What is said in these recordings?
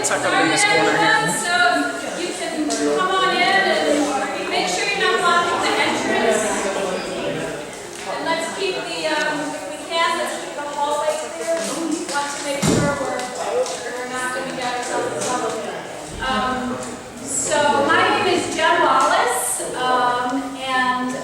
tuck up in this corner here. So you can come on in and make sure you're not blocking the entrance. And let's keep the, if we can, let's keep the hallway clear. We want to make sure we're not going to get ourselves in trouble. So my name is Jen Wallace, and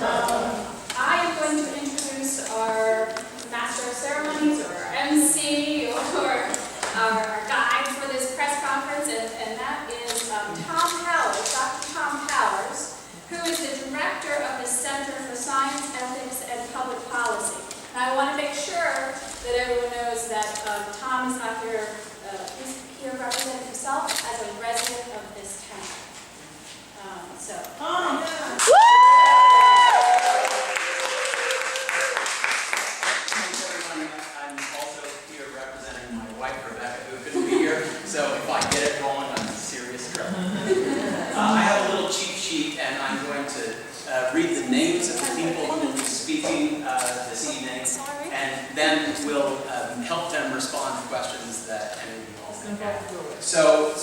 I am going to introduce our Master of Ceremonies, or our MC, or our guide for this press conference, and that is Tom Powers, Dr. Tom Powers, who is the director of the Center for Science, Ethics, and Public Policy. And I want to make sure that everyone knows that Tom is not here, he's here representing himself as a resident of this town. I'm also here representing my wife, Rebecca, who couldn't be here. So if I get it wrong, I'm in serious trouble. I have a little cheat sheet, and I'm going to read the names of the people who will be speaking this evening, and then we'll help them respond to questions that any of you all may have. So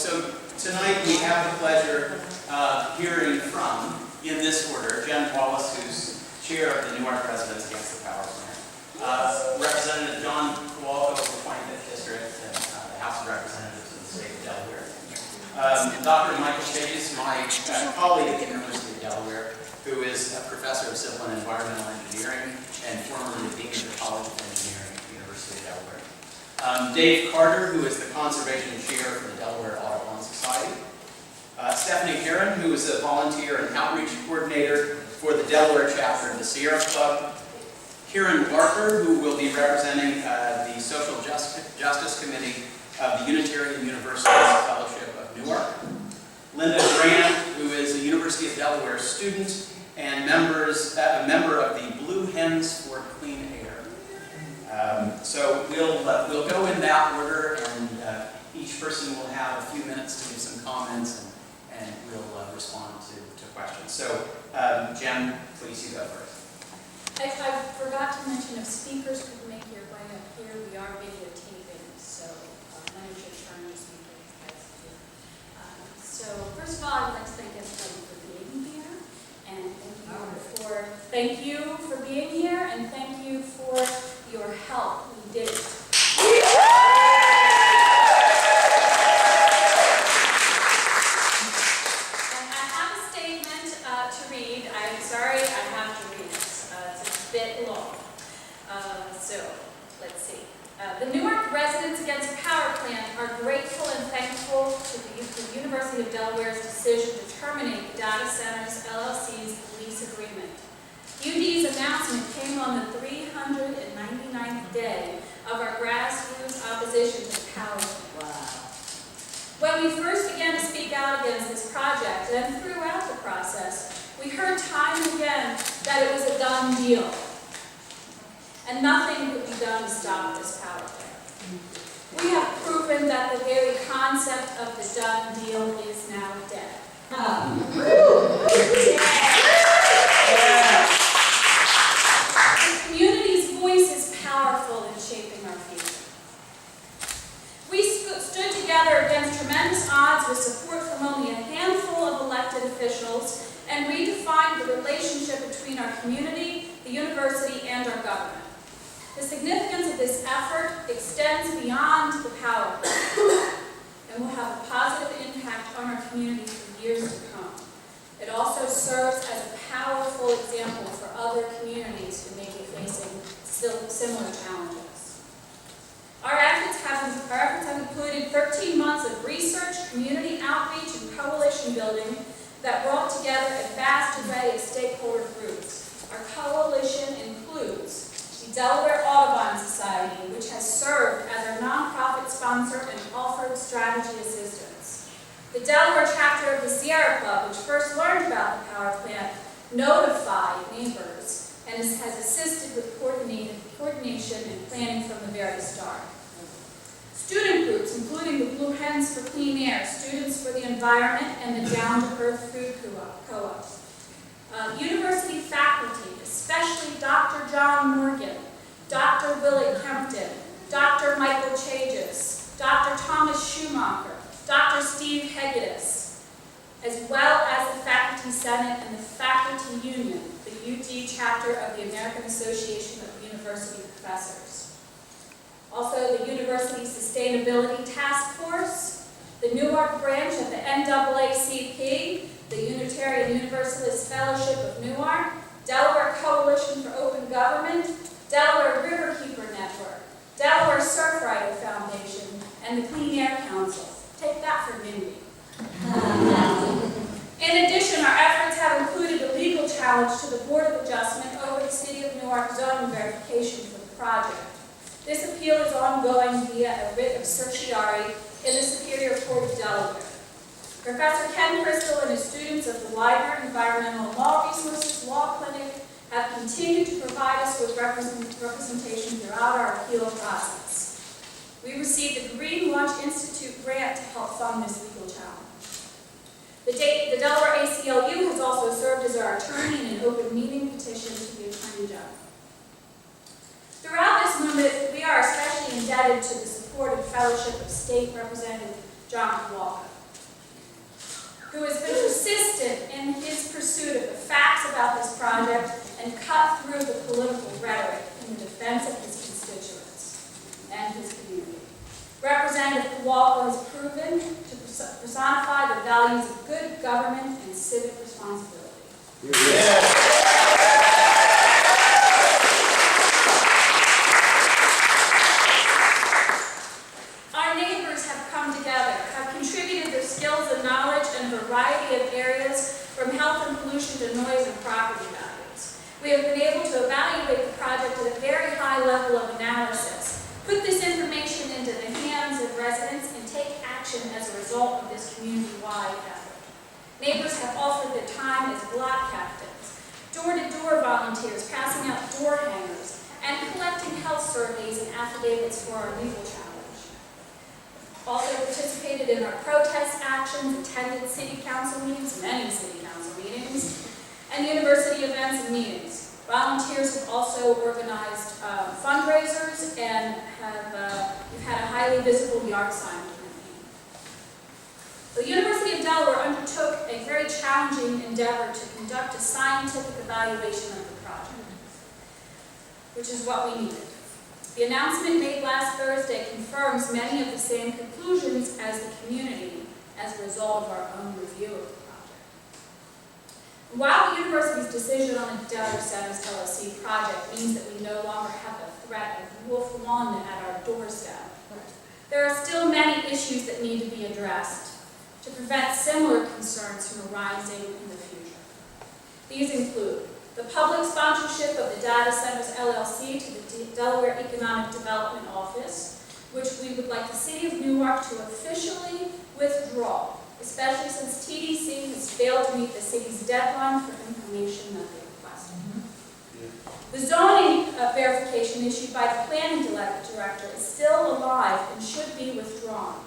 tonight we have the pleasure of hearing from, in this order, Jen Wallace, who's chair of the Newark Residents Against the Power Plant, Representative John Kowalko of the 25th District, and the House of Representatives of the state of Delaware, Dr. Michael Chajes, my colleague at the University of Delaware, who is a professor of civil and environmental engineering and formerly the dean of the College of Engineering at the University of Delaware. Dave Carter, who is the conservation chair for the Delaware Audubon Society. Stephanie Herron, who is a volunteer and outreach coordinator for the Delaware chapter of the Sierra Club. Kieran Barker, who will be representing the Social Justice Committee of the Unitarian Universalist Fellowship of Newark. Linda Grant, who is a University of Delaware student and a member of the Blue Hens for Clean Air. So we'll go in that order, and each person will have a few minutes to give some comments, and we'll respond to questions. So Jen, please, you go first. I forgot to mention, if speakers could make your way up here, we are videotaping, so when you should turn your speakers. So first of all, I'd like to thank everybody for being here, and thank you for being here, and thank you for your help. We did it. And I have a statement to read. I'm sorry, I have to read it. It's a bit long. So let's see. The Newark Residents Against Power Plant are grateful and thankful to the University of Delaware's decision to terminate the Data Centers LLC's lease agreement. UD's announcement came on the 399th day of our grassroots opposition to the power plant. Wow. When we first began to speak out against this project, and throughout the process, we heard time and again that it was a done deal, and nothing could be done to stop this power plant. We have proven that the very concept of the done deal is now dead. The community's voice is powerful in shaping our future. We stood together against tremendous odds with support from only a handful of elected officials and redefined the relationship between our community, the university, and our government. The significance of this effort extends beyond the power plant and will have a positive impact on our community for years to come. It also serves as a powerful example for other communities who may be facing similar challenges. Our efforts have included 13 months of research, community outreach, and coalition building that brought together a vast array of stakeholder groups. Our coalition includes the Delaware Audubon Society, which has served as our nonprofit sponsor and offered strategy assistance. The Delaware chapter of the Sierra Club, which first learned about the power plant, notified neighbors and has assisted with coordination and planning from the very start. Student groups, including the Blue Hens for Clean Air, Students for the Environment, and the Down to Earth Food Co-op. University faculty, especially Dr. John Morgan, Dr. Willie Kempton, Dr. Michael Chajes, Dr. Thomas Schumacher, Dr. Steve Hegedus, as well as the Faculty Senate and the Faculty Union, the UD chapter of the American Association of University Professors. Also, the University Sustainability Task Force, the Newark branch of the NAACP, the Unitarian Universalist Fellowship of Newark, Delaware Coalition for Open Government, Delaware Riverkeeper Network, Delaware Surfrider Foundation, and the Clean Air Council. Take that for NIMBY. In addition, our efforts have included a legal challenge to the Board of Adjustment over the City of Newark zoning verification for the project. This appeal is ongoing via a writ of certiorari in the Superior Court of Delaware. Professor Ken Crystal and his students of the Widener Environmental Law Resources Law Clinic have continued to provide us with representation throughout our appeal process. We received a Green Launch Institute grant to help fund this legal challenge. The Delaware ACLU has also served as our attorney in an open meeting petition to the Attorney General. Throughout this movement, we are especially indebted to the support and fellowship of State Representative John Kowalko, who has been persistent in his pursuit of the facts about this project and cut through the political rhetoric in the defense of his constituents and his community. Representative Kowalko has proven to personify the values of good government and civic responsibility. Our neighbors have come together, have contributed their skills and knowledge in a variety of areas, from health and pollution to noise and property values. We have been able to evaluate the project at a very high level of analysis, put this information into the hands of residents, and take action as a result of this community-wide effort. Neighbors have offered their time as block captains, door-to-door volunteers passing out door hangers, and collecting health surveys and affidavits for our legal challenge. Also participated in our protest actions, attended city council meetings, many city council meetings, and university events and meetings. Volunteers have also organized fundraisers and we've had a highly visible yard sign campaign. The University of Delaware undertook a very challenging endeavor to conduct a scientific evaluation of the project, which is what we needed. The announcement made last Thursday confirms many of the same conclusions as the community as a result of our own review of the project. While the university's decision on the Delaware Center's LLC project means that we no longer have the threat of Wolf Lawn at our doorstep, there are still many issues that need to be addressed to prevent similar concerns from arising in the future. These include the public sponsorship of the Data Centers LLC to the Delaware Economic Development Office, which we would like the City of Newark to officially withdraw, especially since TDC has failed to meet the city's deadline for information that they requested. The zoning verification issued by the planning director is still alive and should be withdrawn.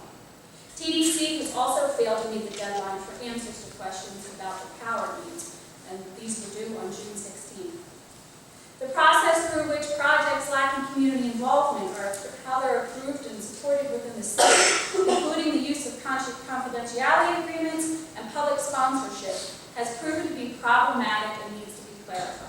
TDC has also failed to meet the deadline for answers to questions about the power needs, and these were due on June 16th. The process through which projects lacking community involvement are how they're approved and supported within the state, including the use of confidentiality agreements and public sponsorship, has proven to be problematic and needs to be clarified.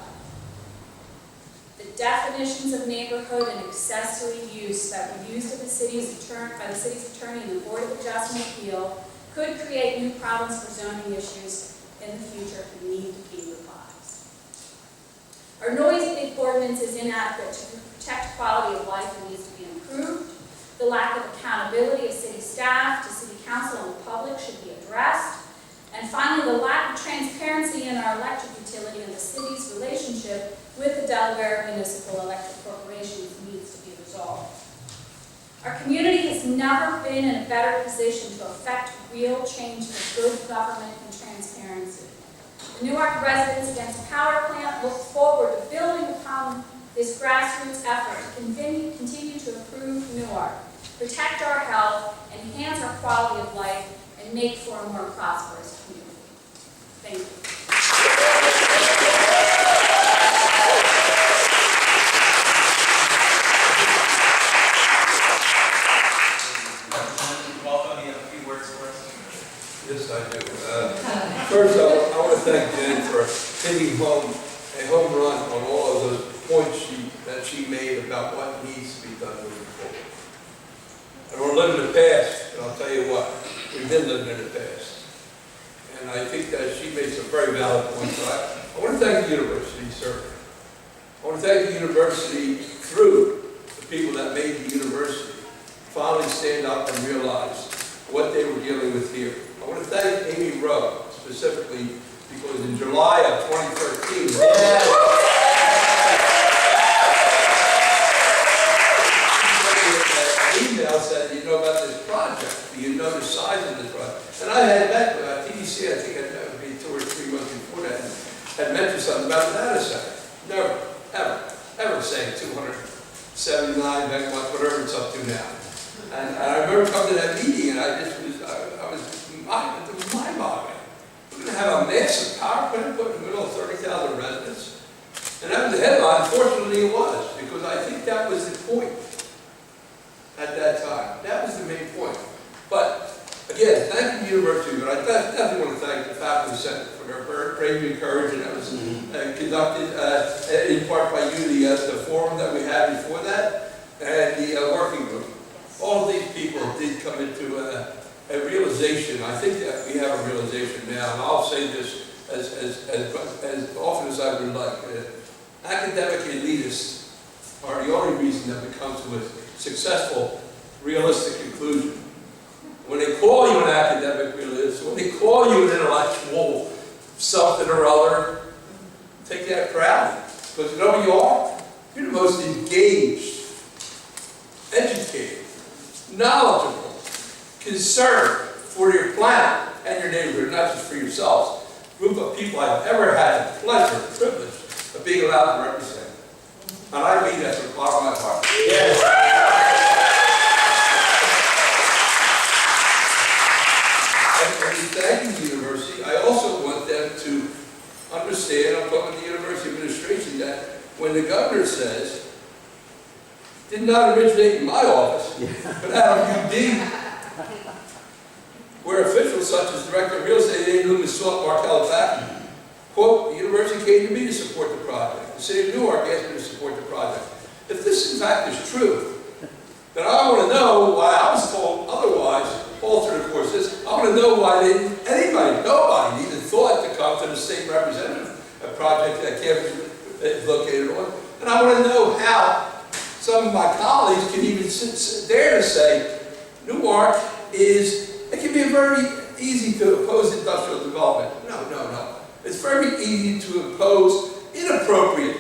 The definitions of neighborhood and accessory use that were used by the city's attorney and the Board of Adjustment appeal could create new problems for zoning issues in the future and need to be revised. Our noise ordinance is inadequate to protect quality of life and needs to be improved. The lack of accountability of city staff to city council and the public should be addressed. And finally, the lack of transparency in our electric utility and the city's relationship with the Delaware Municipal Electric Corporation needs to be resolved. Our community has never been in a better position to effect real change for good government and transparency. The Newark residents against power plant look forward to building upon this grassroots effort to continue to improve Newark, protect our health, enhance our quality of life, and make for a more prosperous community. Thank you. Representative Kowalko, you have a few words for Yes, I do. First, I want to thank Jen for hitting home a home run on all of those points that she made about what needs to be done moving forward. I don't live in the past, and I'll tell you what, we've been living in the past. And I think that she made some very valid points. I want to thank the university, certainly. I want to thank the university through the people that made the university finally stand up and realize what they were dealing with here. I want to thank Amy Rowe specifically because in July of 2013, email said, "You know about this project? Do you know the size of this project?" And I had met with TDC, I think that would be 2 or 3 months before that, and had mentioned something about the data center. Never, ever saying 279 megawatts, whatever it's up to now. And I remember coming to that meeting, and I was mind-boggling. We're going to have a massive power plant put in the middle of 30,000 residents. And that was the headline. Fortunately, it was, because I think that was the point at that time. That was the main point. But again, thank the university, but I definitely want to thank the faculty and senate for their brave encouragement that was conducted in part by you, the forum that we had before that, and the working group. All of these people did come into a realization. I think that we have a realization now, and I'll say this as often as I would like. Academic elitists are the only reason that we come to a successful, realistic conclusion. When they call you an academic realist, when they call you an intellectual something or other, take that proudly. Because you know who you are? You're the most engaged, educated, knowledgeable, concerned for your planet and your neighborhood, not just for yourselves, group of people I've ever had the pleasure and privilege of being allowed to represent. And I mean that from the bottom of my heart. Yes. And in thanking the university, I also want them to understand, I'm talking to the university administration, that when the governor says, did not originate in my office, but out of UD, where officials such as Director of Real Estate Aid Newman sought Markel back, quote, the university came to me to support the project. The city of Newark asked me to support the project. If this in fact is true, then I want to know why I was told otherwise, alter the courses. I want to know why nobody even thought to come to the state representative, a project that campus is located on. And I want to know how some of my colleagues can even dare to say, Newark it can be very easy to oppose industrial development. No. It's very easy to oppose inappropriate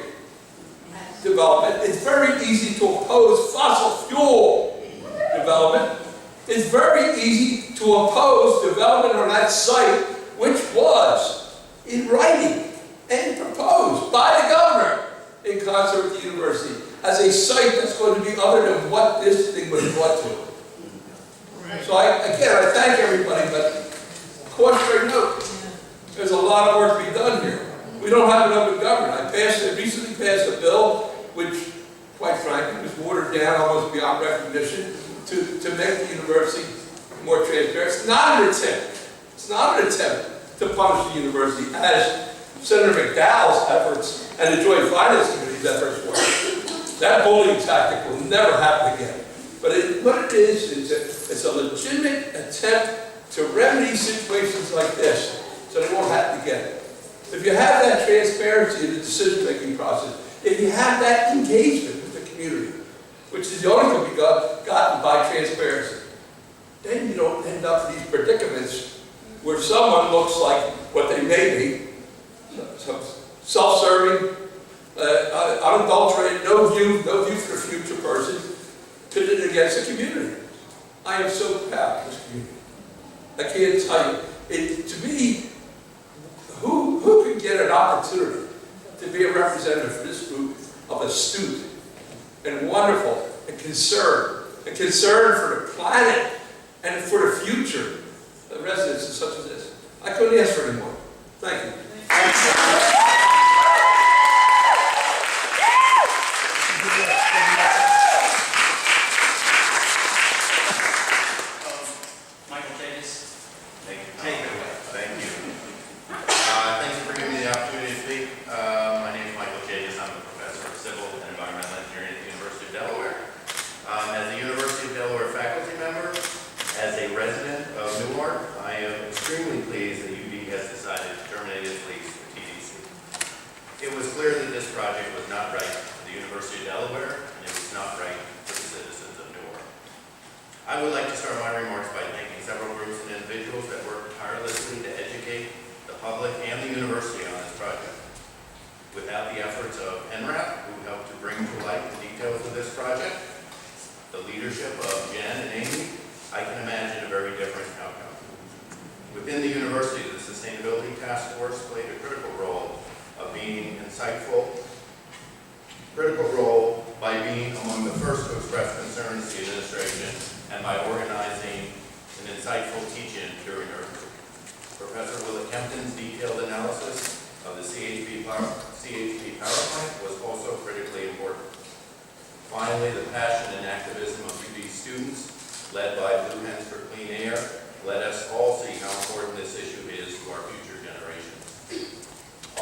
development. It's very easy to oppose fossil fuel development. It's very easy to oppose development on that site, which was in writing and proposed by the governor in concert with the university as a site that's going to be other than what this thing was brought to. So I thank everybody, but cautionary note, there's a lot of work to be done here. We don't have an open government. I recently passed a bill which, quite frankly, was watered down almost beyond recognition to make the university more transparent. It's not an attempt to punish the university as Senator McDowell's efforts and the Joint Finance Committee's efforts were. That bullying tactic will never happen again. But what it is it's a legitimate attempt to remedy situations like this so they won't happen again. If you have that transparency in the decision-making process, if you have that engagement with the community, which is the only thing we gotten by transparency, then you don't end up in these predicaments where someone looks like what they may be, self-serving, unadulterated, no view for the future person, pitted against the community. I am so proud of this community. I can't tell you. To me, who could get an opportunity to be a representative for this group of astute and wonderful and concerned for the planet and for the future of residents such as this? I couldn't ask for any more. Thank you. Michael Chajes. Hey. extremely pleased that UD has decided to terminate its lease with TDC. It was clear that this project was not right for the University of Delaware, and it was not right for the citizens of Newark. I would like to start my remarks by thanking several groups and individuals that worked tirelessly to educate the public and the university on this project. Without the efforts of NRAPP, who helped to bring to light the details of this project, the leadership of Jen and Amy, I can imagine a very different outcome. Within the university, the Sustainability Task Force played a critical role of being insightful, by being among the first to express concerns to the administration and by organizing an insightful teach-in during her. Professor Willett Kempton's detailed analysis of the CHP power plant was also critically important. Finally, the passion and activism of UD students, led by Blue Hens for Clean Air, let us all see how important this issue is to our future generations.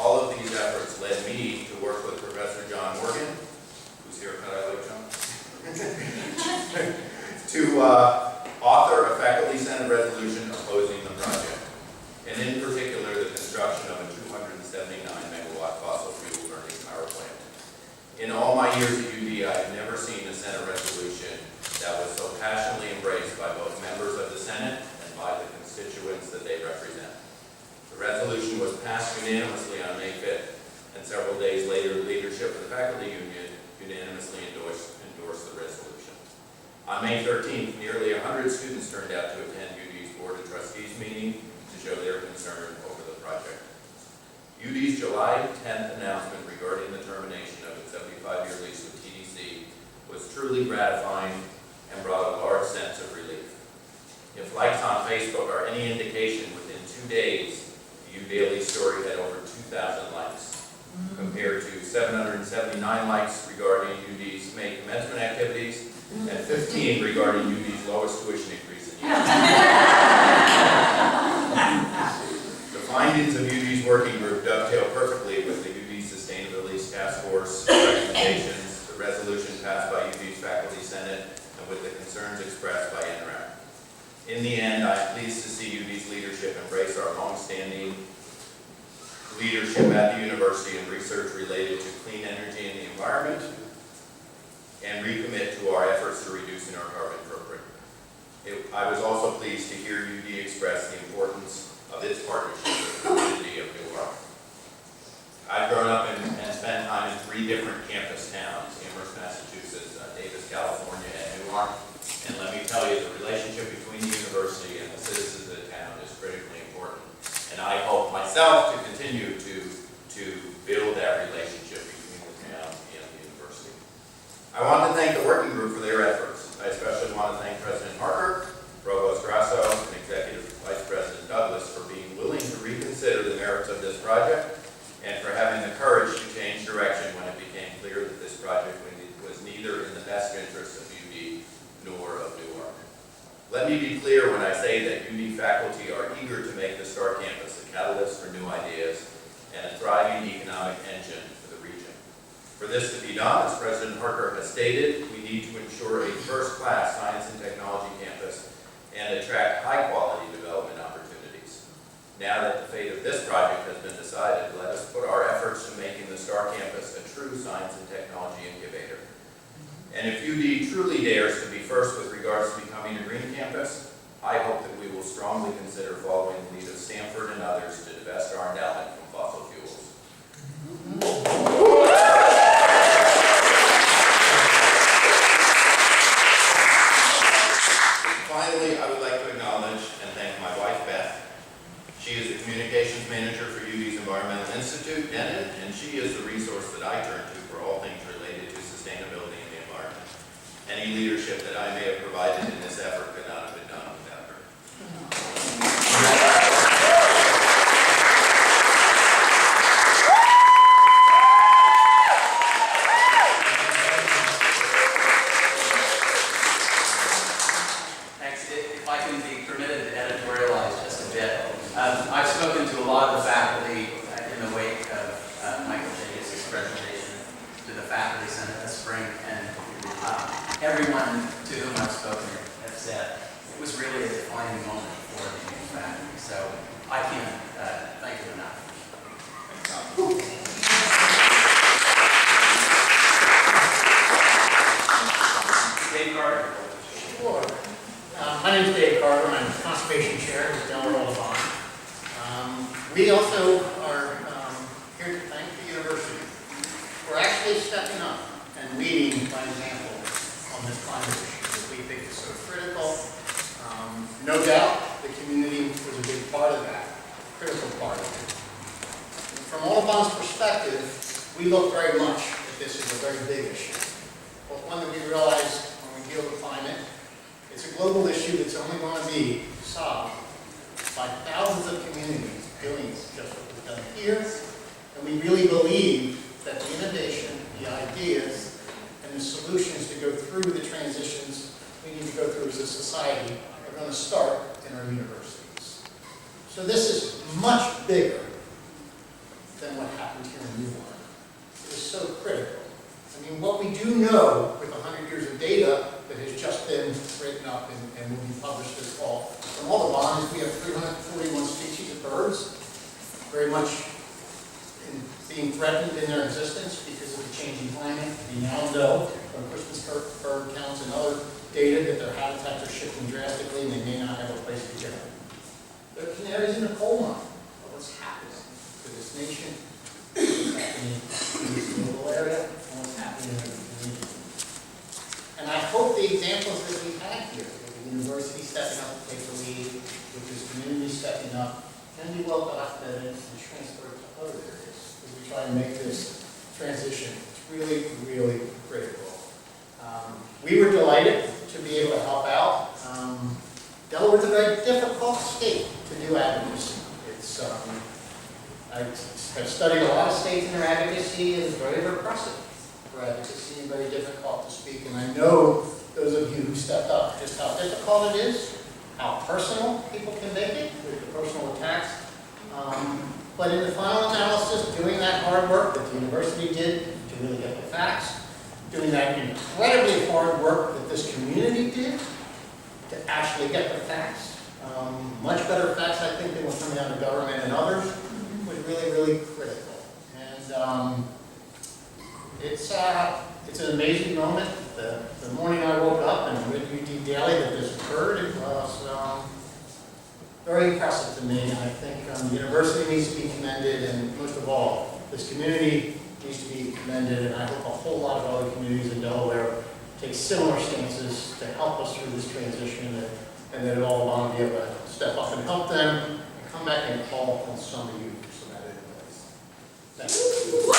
All of these efforts led me to work with Professor John Morgan, who's here, can I like John? To author a faculty senate resolution opposing the project, and in particular the construction of a 279 megawatt fossil fuel burning power plant. In all my years at UD, I have never seen a Senate resolution that was so passionately embraced by both members of the Senate and by the constituents that they represent. The resolution was passed unanimously on May 5th, and several days later, the leadership of the faculty union unanimously endorsed the resolution. On May 13th, nearly 100 students turned out to attend UD's Board of Trustees meeting to show their concern over the project. UD's July 10th announcement regarding the termination of its 75-year lease with TDC was truly gratifying and brought a large sense of relief. If likes on Facebook are any indication, within 2 days, the U Daily story had over 2,000 likes, compared to 779 likes regarding UD's May commencement activities and 15 regarding UD's lowest tuition increase in years. The findings of UD's working group dovetail perfectly with the UD Sustainability Task Force recommendations, the resolution passed by UD's Faculty Senate, and with the concerns expressed by NRAPP. In the end, I am pleased to see UD's leadership embrace our long-standing leadership at the university in research related to clean energy and the environment, and recommit to our efforts to reducing our carbon footprint. I was also pleased to hear UD express the importance of its partnership with the community of Newark. I've grown up and spent time in 3 different campus towns, Amherst, Massachusetts, Davis, California, and Newark. And let me tell you, the relationship between the university and the citizens of the town is critically important. And I hope myself to continue to build that relationship between the town and the university. I want to thank the working group for their efforts. I especially want to thank President Harker, Provost Grasso, and Executive Vice President Douglas for being willing to reconsider the merits of this project and for having the courage to change direction when it became clear that this project was neither in the best interest of UD nor of Newark. Let me be clear when I say that UD faculty are eager to make the STAR campus a catalyst for new ideas and a thriving economic engine for the region. For this to be done, as President Harker has stated, we need to ensure a first-class science and technology campus and attract high-quality development opportunities. Now that the fate of this project has been decided, let us put our efforts to making the STAR campus a true science and technology incubator. And if UD truly dares to be first with regards to becoming a green campus, I hope that we will strongly consider following the lead of Stanford and others to divest our endowment from fossil fuels. Finally, I would like to acknowledge and thank my wife, Beth. She is the communications manager for UD's Environmental Institute, Denton, and she is the resource that I turn to for all things related to sustainability and the environment. Any leadership that I may have provided in this effort could not have been done without her. Thanks. If I can be permitted to editorialize just a bit. I've spoken to a lot of the faculty in the wake of Michael Chajes' presentation to the Faculty Senate this spring, and everyone to whom I've spoken has said Kowalko. I'm Conservation Chair with Delaware Audubon. We also are here to thank the university for actually stepping up and leading by example on this climate issue that we think is so critical. No doubt the community was a big part of that, a critical part of it. From Audubon's perspective, we look very much at this as a very big issue. But one that we realize when we deal with climate, it's a global issue that's only going to be solved by thousands of communities doing just what we've done here. And we really believe that the innovation, the ideas, and the solutions to go through the transitions we need to go through as a society are going to start in our universities. So this is much bigger than what happened here in Newark. It is so critical. I mean, what we do know with 100 years of data that has just been written up and will be published this fall from Audubon is we have 341 species of birds, very much being threatened in their existence because of the changing climate. We now know from Christmas bird counts and other data that their habitats are shifting drastically and they may not have a place to go. There are canaries in the coal mine of what's happening to this nation, what's happening in this local area, and what's happening in the community. And I hope the examples that we've had here, with the university stepping up to take the lead, with this community stepping up, can be well documented and transferred to other areas as we try to make this transition. It's really, really critical. We were delighted to be able to help out. Delaware's a very difficult state to do advocacy. It's, I have studied a lot of states in their advocacy, and it's very repressive for advocacy and very difficult to speak. And I know those of you who stepped up just how difficult it is, how personal people can make it with the personal attacks. But in the final analysis, doing that hard work that the university did to really get the facts, doing that incredibly hard work that this community did to actually get the facts, much better facts, I think, than what's coming out of government and others, was really, really critical. And it's an amazing moment. The morning I woke up and read UD Daily that this occurred, it was very impressive to me. And I think the university needs to be commended, and most of all, this community needs to be commended, and I hope a whole lot of other communities in Delaware take similar stances to help us through this transition, and that all want to be able to step up and help them, and come back and call on some of you so that it is. Thank you.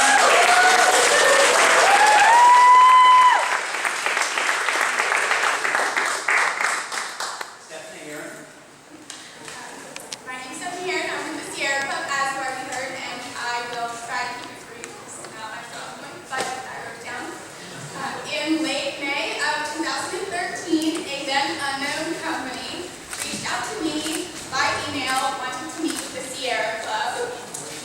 My name's Stephanie Herron. I'm from the Sierra Club, as you already heard, and I will try to keep it brief. It's not my strong point, but I wrote it down. In late May of 2013, a then unknown company reached out to me by email wanting to meet with the Sierra Club.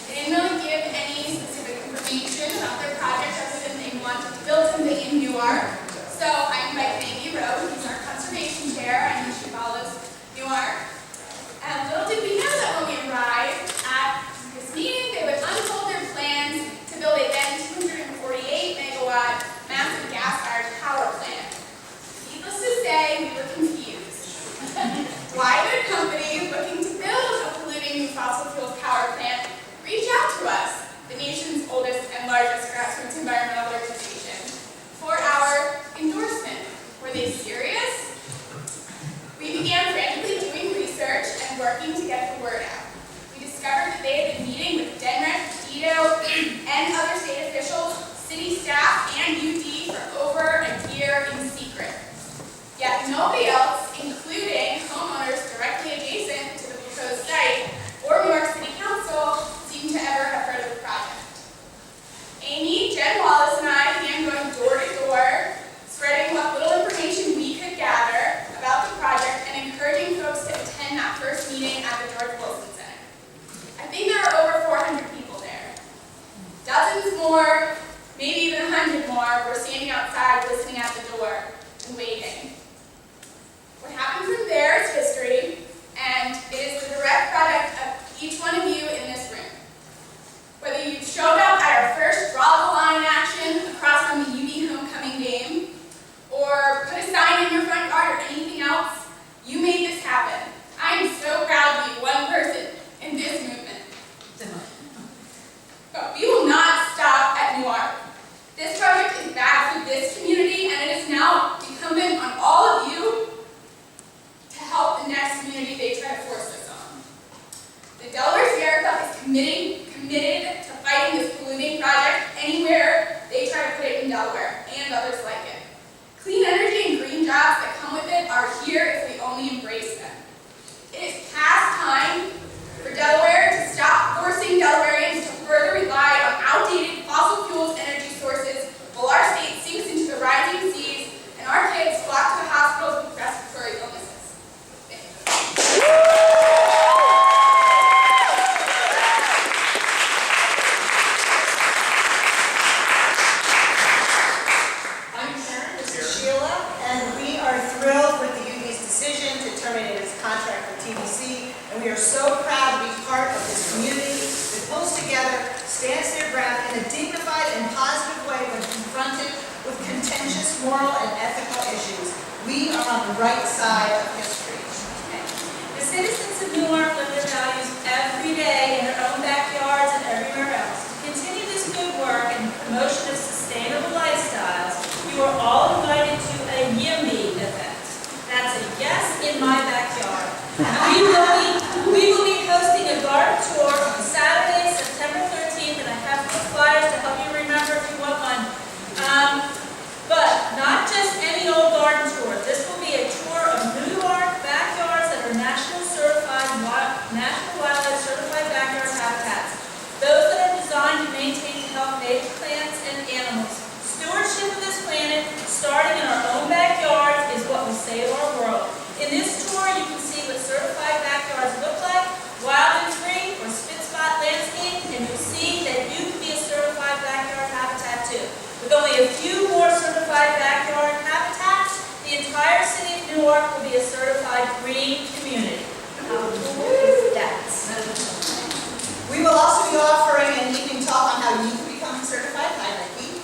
They didn't really give any specific information about their project other than they wanted to build something in Newark. So I invited Amy Rowe, who's our conservation chair, and she follows Newark. And little did we know that when we arrived at this meeting, they would unfold their plans to build a then 248 megawatt massive gas-fired power plant. Needless to say, we were confused. Why would a company looking to build a polluting new fossil fuel power plant reach out to us, the nation's oldest and largest grassroots environmental organization, for our endorsement? Were they serious? We began frantically doing research and working to get the word out. We discovered that they had been meeting with NRAPP, and other state officials, city staff, and UD for over a year in secret. Yet nobody else, including homeowners directly adjacent to the proposed site, or New York City Council, seemed to ever have heard of the project. Amy, Jen Wallace, and I began going door to door, spreading what little information we could gather about the project and encouraging folks to attend that first meeting at the George Wilson Center. I think there were over 400 people there. Dozens more, maybe even 100 more, were standing outside listening at the door and waiting. TBC, and we are so proud to be part of this community that pulls together, stands their ground in a dignified and positive way when confronted with contentious moral and ethical issues. We are on the right side of history. The citizens of Newark live their values every day in their own backyards and everywhere else. To continue this good work and promotion of sustainable lifestyles, you are all invited to a YIMBY event. That's a yes in my backyard. We will be hosting a garden tour on Saturday, September 13th, and I have the flyers to help you remember if you want one. But not just any old garden tour. This will be a tour of Newark backyards that are National Wildlife Certified Backyard Habitats. Those that are designed to maintain and help native plants and animals. Stewardship of this planet, starting in our own backyards, is what we say to our world. In this tour, you can see what certified backyards look like, wild and free, or spit spot landscape, and you'll see that you can be a certified backyard habitat too. With only a few more certified backyard habitats, the entire city of Newark will be a certified green community. How cool is that? We will also be offering an evening talk on how you can become certified hierarchy.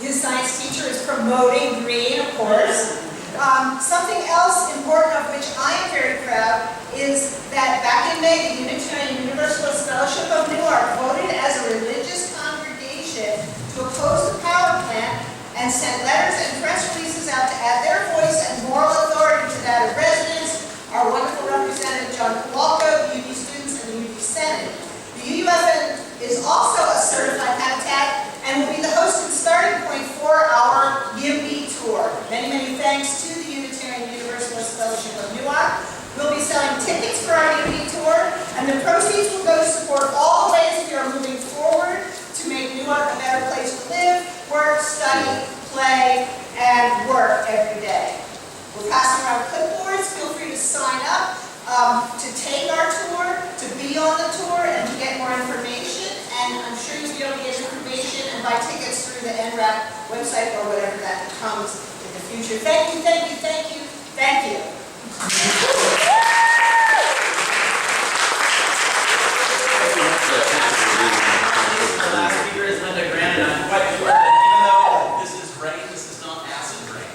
His science teacher is promoting green, of course. Something else important of which I am very proud is that back in May, the Unitarian Universalist Fellowship of Newark voted as a religious congregation to oppose the power plant and sent letters and press releases out to add their voice and moral authority to that of residents, our wonderful representative John Kowalko, the UD students, and the UD Senate. The UUFN is also a certified habitat and will be the host and starting point for our YIMBY tour. Many, many thanks to the Unitarian Universalist Fellowship of Newark. We'll be selling tickets for our YIMBY tour, and the proceeds will go to support all the ways we are moving forward to make Newark a better place to live, work, study, play, and work every day. We're passing around clipboards. Feel free to sign up to take our tour, to be on the tour, and to get more information. And I'm sure you'll be able to get information and buy tickets through the NRAPP website or whatever that becomes in the future. Thank you, thank you, thank you, thank you. Our last speaker is Linda Grant, and I'm quite sure that even though this is rain, this is not acid rain.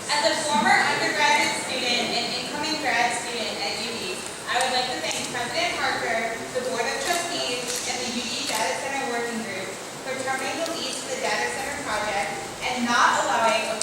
As a former undergraduate student and incoming grad student at UD, I would like to thank President Harker, the Board of Trustees, and the UD Data Center Working Group for terminating the lease for the data center project and not allowing a